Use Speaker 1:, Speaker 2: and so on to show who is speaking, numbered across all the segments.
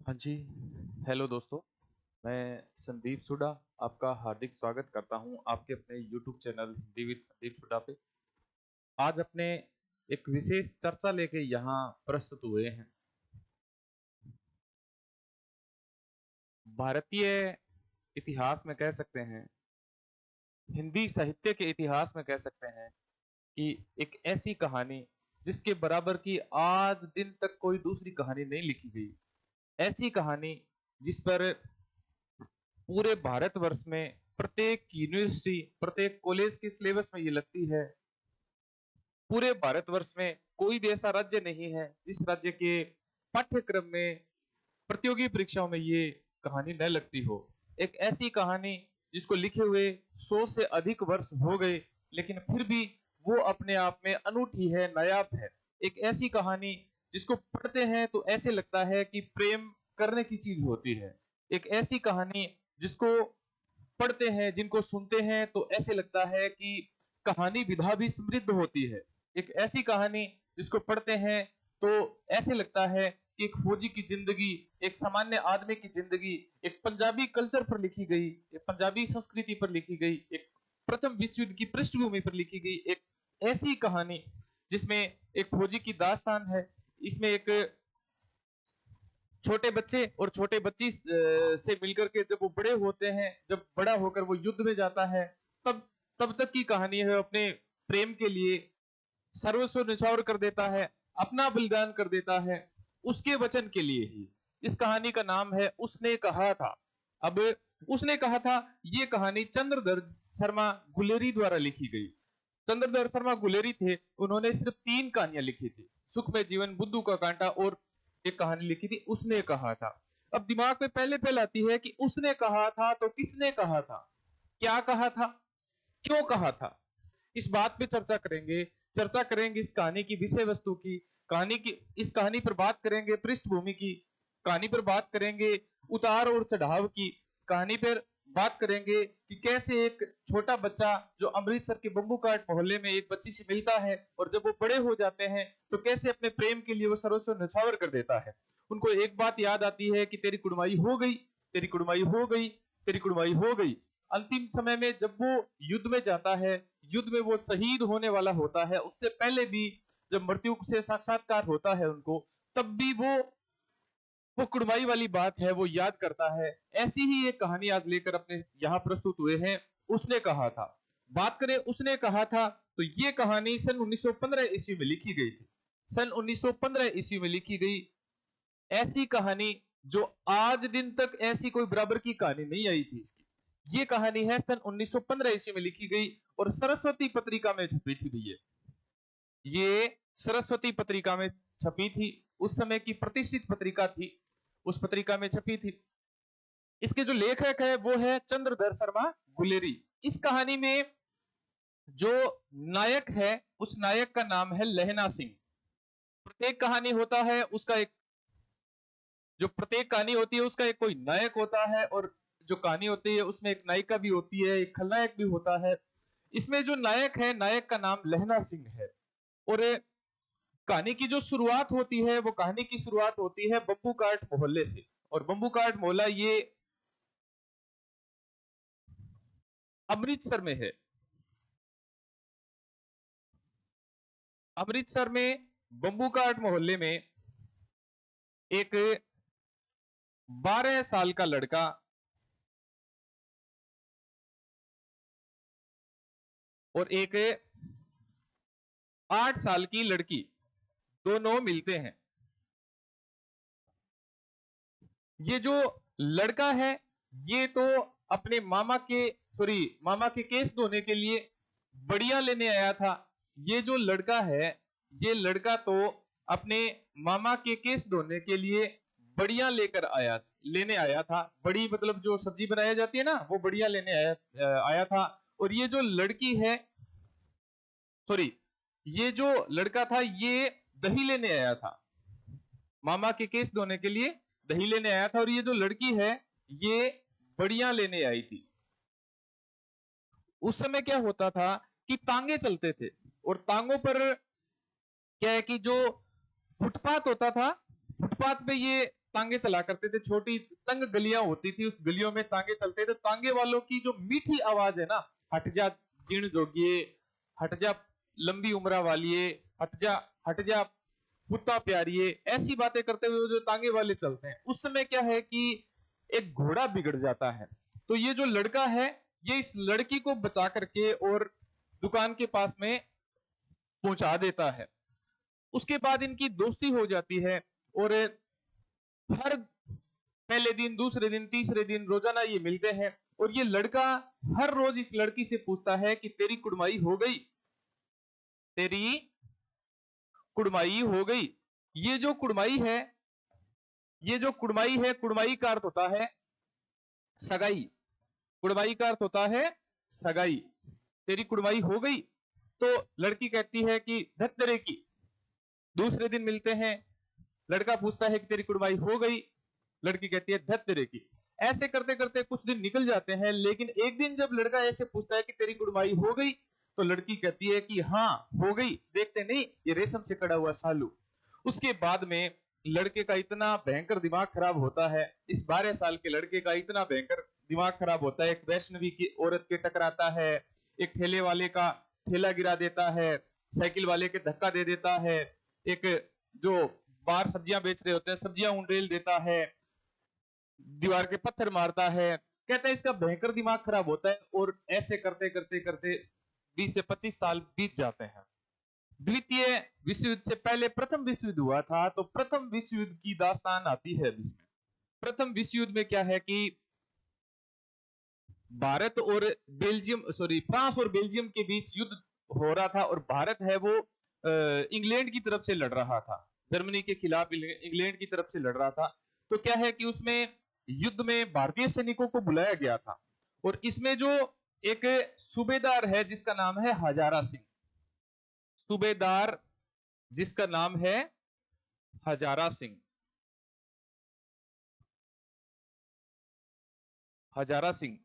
Speaker 1: हाँ जी, हेलो दोस्तों। मैं संदीप सुडा आपका हार्दिक स्वागत करता हूँ आपके अपने YouTube channel Hindi with Sandeep Suda पे। आज अपने एक विशेष चर्चा लेके यहाँ प्रस्तुत हुए हैं। भारतीय इतिहास में कह सकते हैं, हिंदी साहित्य के इतिहास में कह सकते हैं कि एक ऐसी कहानी जिसके बराबर की आज दिन तक कोई दूसरी कहानी नहीं लिखी गई। ऐसी कहानी जिस पर पूरे भारतवर्ष में प्रत्येक यूनिवर्सिटी, प्रत्येक कॉलेज के सिलेबस में ये लगती है। पूरे भारतवर्ष में कोई भी ऐसा राज्य नहीं है जिस राज्य के पाठ्यक्रम में, प्रतियोगी परीक्षाओं में ये कहानी न लगती हो। एक ऐसी कहानी जिसको लिखे हुए 100 से अधिक वर्ष हो गए, लेकिन फिर भी वो अपने आप में अनूठी है, नायाब है। एक ऐसी कहानी जिसको पढ़ते हैं तो ऐसे लगता है कि प्रेम करने की चीज होती है। एक ऐसी कहानी जिसको पढ़ते हैं, जिनको सुनते हैं तो ऐसे लगता है कि कहानी विधा भी समृद्ध होती है। एक ऐसी कहानी जिसको पढ़ते हैं तो ऐसे लगता है कि एक फौजी की जिंदगी, एक सामान्य आदमी की जिंदगी, एक पंजाबी कल्चर पर लिखी गई, एक पंजाबी संस्कृति पर लिखी गई, एक प्रथम विश्व युद्ध की पृष्ठभूमि पर लिखी गई एक ऐसी कहानी जिसमें एक फौजी की दास्तान है। इसमें एक छोटे बच्चे और छोटे बच्ची से मिलकर के जब वो बड़े होते हैं, जब बड़ा होकर वो युद्ध में जाता है, तब तब तक की कहानी है। अपने प्रेम के लिए सर्वस्व निछावर कर देता है, अपना बलिदान कर देता है उसके वचन के लिए ही। इस कहानी का नाम है उसने कहा था। अब उसने कहा था, ये कहानी चंद्रधर शर्मा गुलेरी द्वारा लिखी गई। चंद्रधर शर्मा गुलेरी थे, उन्होंने सिर्फ 3 कहानियां लिखी थी, सुख में जीवन, बुद्धू का कांटा और एक कहानी लिखी थी उसने कहा था। अब दिमाग में पहले पहले आती है कि उसने कहा था तो किसने कहा था, क्या कहा था, क्यों कहा था। इस बात पे चर्चा करेंगे। चर्चा करेंगे इस कहानी की विषय वस्तु की, कहानी की, इस कहानी पर बात करेंगे पृष्ठभूमि की, कहानी पर बात करेंगे उतार और चढ़ाव की, कहानी पर बात करेंगे कि कैसे एक छोटा बच्चा जो अमृतसर के बम्बू काट मोहल्ले में एक बच्ची से मिलता है और जब वो बड़े हो जाते हैं तो कैसे अपने प्रेम के लिए वो सर्वस्व न्यौछावर कर देता है। उनको एक बात याद आती है कि तेरी कुड़माई हो गई, तेरी कुड़माई हो गई, तेरी कुड़माई हो गई। अंतिम समय में जब वो युद्ध में जाता है, युद्ध में वो शहीद होने वाला होता है, उससे पहले भी जब मृत्यु से साक्षात्कार होता है उनको, तब भी वो कुड़माई वाली बात है वो याद करता है। ऐसी ही एक कहानी आज लेकर अपने यहाँ प्रस्तुत हुए हैं, उसने कहा था। बात करें उसने कहा था तो ये कहानी सन 1915 ईस्वी में लिखी गई थी। सन 1915 ईस्वी में लिखी गई ऐसी कहानी जो आज दिन तक ऐसी कोई बराबर की कहानी नहीं आई थी इसकी। ये कहानी है सन 1915 ईस्वी में लिखी गई और सरस्वती पत्रिका में छपी थी भैया। ये सरस्वती पत्रिका में छपी थी, उस समय की प्रतिष्ठित पत्रिका थी, उस पत्रिका में छपी थी। इसके जो लेखक है वो है चंद्रधर शर्मा गुलेरी। इस कहानी में जो नायक है उस नायक का नाम है लहना सिंह। प्रत्येक कहानी होता है उसका एक, जो प्रत्येक कहानी होती है उसका एक कोई नायक होता है और जो कहानी होती है उसमें एक नायिका भी होती है, एक खलनायक भी होता है। इसमें जो नायक है, नायक का नाम लहना सिंह है। और कहानी की जो शुरुआत होती है वो कहानी की शुरुआत होती है बम्बू काट मोहल्ले से। और बम्बू काट मोहल्ला ये अमृतसर में है। अमृतसर में बम्बू काट मोहल्ले में एक 12 साल का लड़का और एक 8 साल की लड़की दोनों मिलते हैं। ये जो लड़का है ये तो अपने मामा के केस धोने के लिए बढ़िया लेने आया था। ये जो लड़का है, ये लड़का तो अपने मामा के केस धोने के लिए बढ़िया लेने आया था। बड़ी मतलब जो सब्जी बनाई जाती है ना, वो बढ़िया लेने आया था। और ये जो लड़की है, सॉरी, ये जो लड़का था ये दही लेने आया था, मामा के केस धोने के लिए दही लेने आया था। और ये जो लड़की है ये बढ़िया लेने आई थी। उस समय क्या होता था कि तांगे चलते थे और तांगों पर क्या है कि जो फुटपाथ होता था, फुटपाथ पे ये तांगे चला करते थे, छोटी तंग गलियां होती थी, उस गलियों में तांगे चलते थे। तांगे वालों की जो मीठी आवाज है ना, हट जा जीण जोगिए, हट जा लंबी उम्र वालिए, हट जा कुत्ता प्यारिए, ऐसी बातें करते हुए जो तांगे वाले चलते हैं, उस समय क्या है कि एक घोड़ा बिगड़ जाता है। तो ये जो लड़का है, ये इस लड़की को बचा करके और दुकान के पास में पहुंचा देता है। उसके बाद इनकी दोस्ती हो जाती है और हर पहले दिन, दूसरे दिन, तीसरे दिन रोजाना ये मिलते हैं और ये लड़का हर रोज इस लड़की से पूछता है कि तेरी कुड़माई हो गई, तेरी कुड़माई हो गई। ये जो कुड़माई है, ये जो कुड़माई है, कुड़माई का अर्थ होता है सगाई। कुड़माई का अर्थ होता है सगाई। तेरी कुड़माई हो गई? तो लड़की कहती है कि धत्तरे की। दूसरे दिन मिलते हैं, लड़का पूछता है कि तेरी कुड़माई हो गई? लड़की कहती है धत्तरे की। ऐसे करते करते कुछ दिन निकल जाते हैं, लेकिन एक दिन जब लड़का ऐसे पूछता है कि तेरी कुड़माई हो गई, तो लड़की कहती है कि हाँ हो गई, देखते नहीं ये रेशम से कड़ा हुआ सालू। उसके बाद में लड़के का इतना भयंकर दिमाग खराब होता है, इस 12 साल के लड़के का इतना भयंकर दिमाग खराब होता है, एक वैष्णवी की औरत के टकराता है, एक ठेले वाले का ठेला गिरा देता है, साइकिल वाले के धक्का दे देता है, एक जो बाहर सब्जियां बेच रहे होते हैं सब्जियां उंडेल देता है, दीवार के पत्थर मारता है। कहते हैं इसका भयंकर दिमाग खराब होता है और ऐसे करते करते करते 20 से 25 साल बीत जाते हैं। द्वितीय विश्व युद्ध से पहले प्रथम विश्व युद्ध हुआ था, तो प्रथम विश्व युद्ध की दास्तान आती है इसमें। प्रथम विश्व युद्ध में क्या है कि भारत और बेल्जियम, सॉरी फ्रांस और बेल्जियम के बीच युद्ध हो रहा था और भारत है वो इंग्लैंड की तरफ से लड़ रहा था, जर्मनी के खिलाफ इंग्लैंड की तरफ से लड़ रहा था। तो क्या है कि उसमें युद्ध में भारतीय सैनिकों को बुलाया गया था और इसमें जो एक सूबेदार है जिसका नाम है हजारा सिंह, सूबेदार जिसका नाम है हजारा सिंह, हजारा सिंह,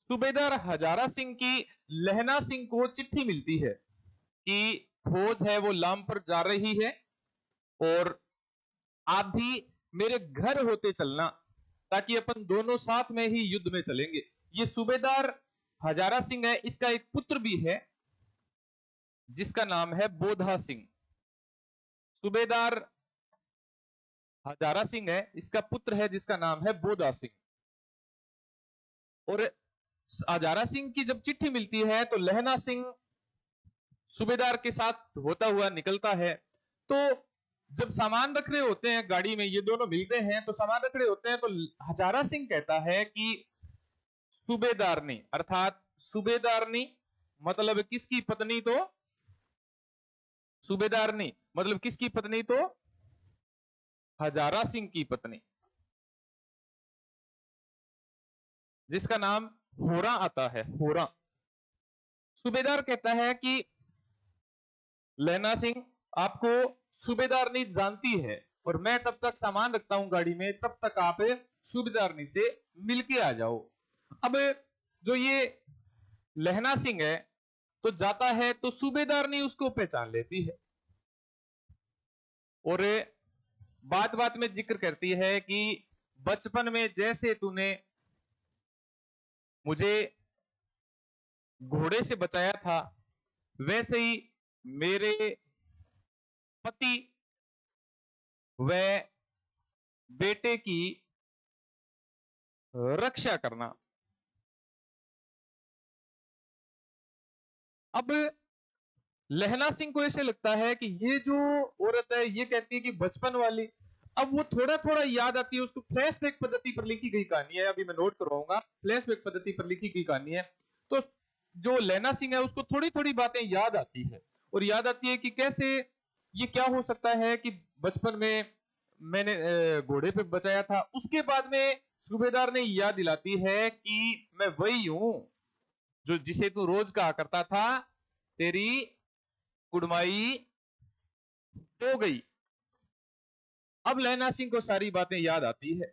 Speaker 1: सूबेदार हजारा सिंह की लहना सिंह को चिट्ठी मिलती है कि फौज है वो लाम पर जा रही है और आप भी मेरे घर होते चलना, ताकि अपन दोनों साथ में ही युद्ध में चलेंगे। ये सूबेदार हजारा सिंह है, इसका एक पुत्र भी है जिसका नाम है बोधा सिंह। सूबेदार हजारा सिंह है, इसका पुत्र है जिसका नाम है बोधा सिंह। और हजारा सिंह की जब चिट्ठी मिलती है तो लहना सिंह सूबेदार के साथ होता हुआ निकलता है। तो जब सामान रख रहे होते हैं गाड़ी में, ये दोनों मिलते हैं तो सामान रख रहे होते हैं, तो हजारा सिंह कहता है कि सूबेदारनी, अर्थात सूबेदारनी मतलब किसकी पत्नी? तो सूबेदारनी मतलब किसकी पत्नी? तो हजारा सिंह की पत्नी, जिसका नाम होरा आता है, होरा। सूबेदार कहता है कि लहना सिंह आपको सूबेदारनी जानती है और मैं तब तक सामान रखता हूं गाड़ी में, तब तक आप सूबेदारनी से मिलके आ जाओ। अब जो ये लहना सिंह है तो जाता है तो सूबेदारनी उसको पहचान लेती है और बात बात में जिक्र करती है कि बचपन में जैसे तूने मुझे घोड़े से बचाया था, वैसे ही मेरे पति व बेटे की रक्षा करना। अब लहना सिंह को ऐसे लगता है कि ये जो औरत है ये कहती है कि बचपन वाली, अब वो थोड़ा थोड़ा याद आती है उसको। फ्लैशबैक पद्धति पर लिखी गई कहानी है, अभी मैं नोट करवाऊंगा, फ्लैशबैक पद्धति पर लिखी गई कहानी है। तो जो लहना सिंह है उसको थोड़ी थोड़ी बातें याद आती है और याद आती है कि कैसे ये क्या हो सकता है कि बचपन में मैंने घोड़े पे बचाया था। उसके बाद में सूबेदार ने याद दिलाती है कि मैं वही हूं जो जिसे तू रोज कहा करता था तेरी कुड़माई हो गई। अब लहना सिंह को सारी बातें याद आती है।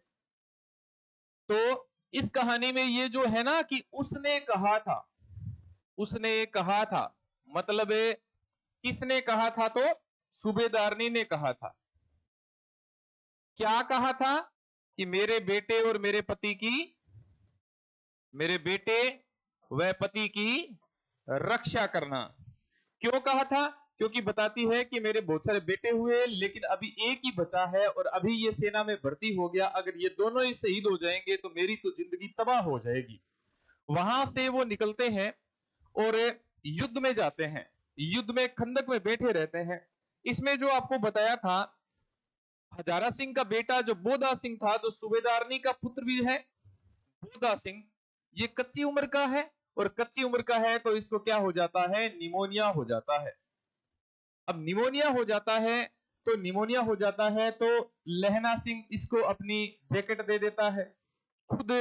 Speaker 1: तो इस कहानी में ये जो है ना कि उसने कहा था, उसने कहा था मतलब किसने कहा था? तो सूबेदारनी ने कहा था। क्या कहा था? कि मेरे बेटे और मेरे बेटे व पति की रक्षा करना। क्यों कहा था? क्योंकि बताती है कि मेरे बहुत सारे बेटे हुए लेकिन अभी एक ही बचा है और अभी ये सेना में भर्ती हो गया, अगर ये दोनों ही शहीद हो जाएंगे तो मेरी तो जिंदगी तबाह हो जाएगी। वहां से वो निकलते हैं और युद्ध में जाते हैं, युद्ध में खंदक में बैठे रहते हैं। इसमें जो आपको बताया था, हजारा सिंह का बेटा जो बोधा सिंह था, जो सूबेदारनी का पुत्र भी है, बोधा सिंह, ये कच्ची उम्र का है और कच्ची उम्र का है तो इसको क्या हो जाता है? निमोनिया हो जाता है। अब निमोनिया हो जाता है तो लहना सिंह इसको अपनी जैकेट दे देता है, खुद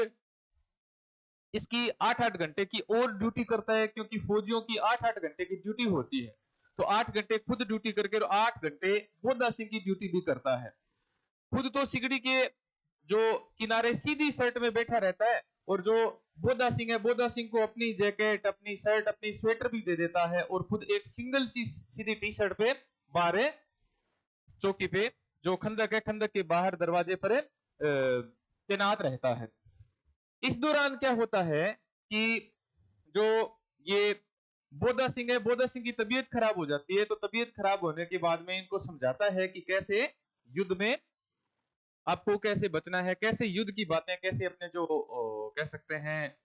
Speaker 1: इसकी 8-8 घंटे की और ड्यूटी करता है, क्योंकि फौजियों की 8-8 घंटे की ड्यूटी होती है। तो 8 घंटे खुद ड्यूटी करके और 8 घंटे बोधा सिंह की ड्यूटी भी करता है। खुद तो सिगड़ी के जो किनारे सीधी शर्ट में बैठा रहता है और जो बोधा सिंह है, बोधा सिंह को अपनी जैकेट, अपनी शर्ट, अपनी स्वेटर भी दे देता है और खुद एक सिंगल सी सीधी टी शर्ट पे बाहर चौकी पे, जो खंदक है, खंदक के बाहर दरवाजे पर तैनात रहता है। इस दौरान क्या होता है कि जो ये बोधा सिंह है, बोधा सिंह की तबीयत खराब हो जाती है। तो तबीयत खराब होने के बाद में इनको समझाता है कि कैसे युद्ध में आपको कैसे बचना है, कैसे युद्ध की बातें, कैसे अपने जो कह सकते हैं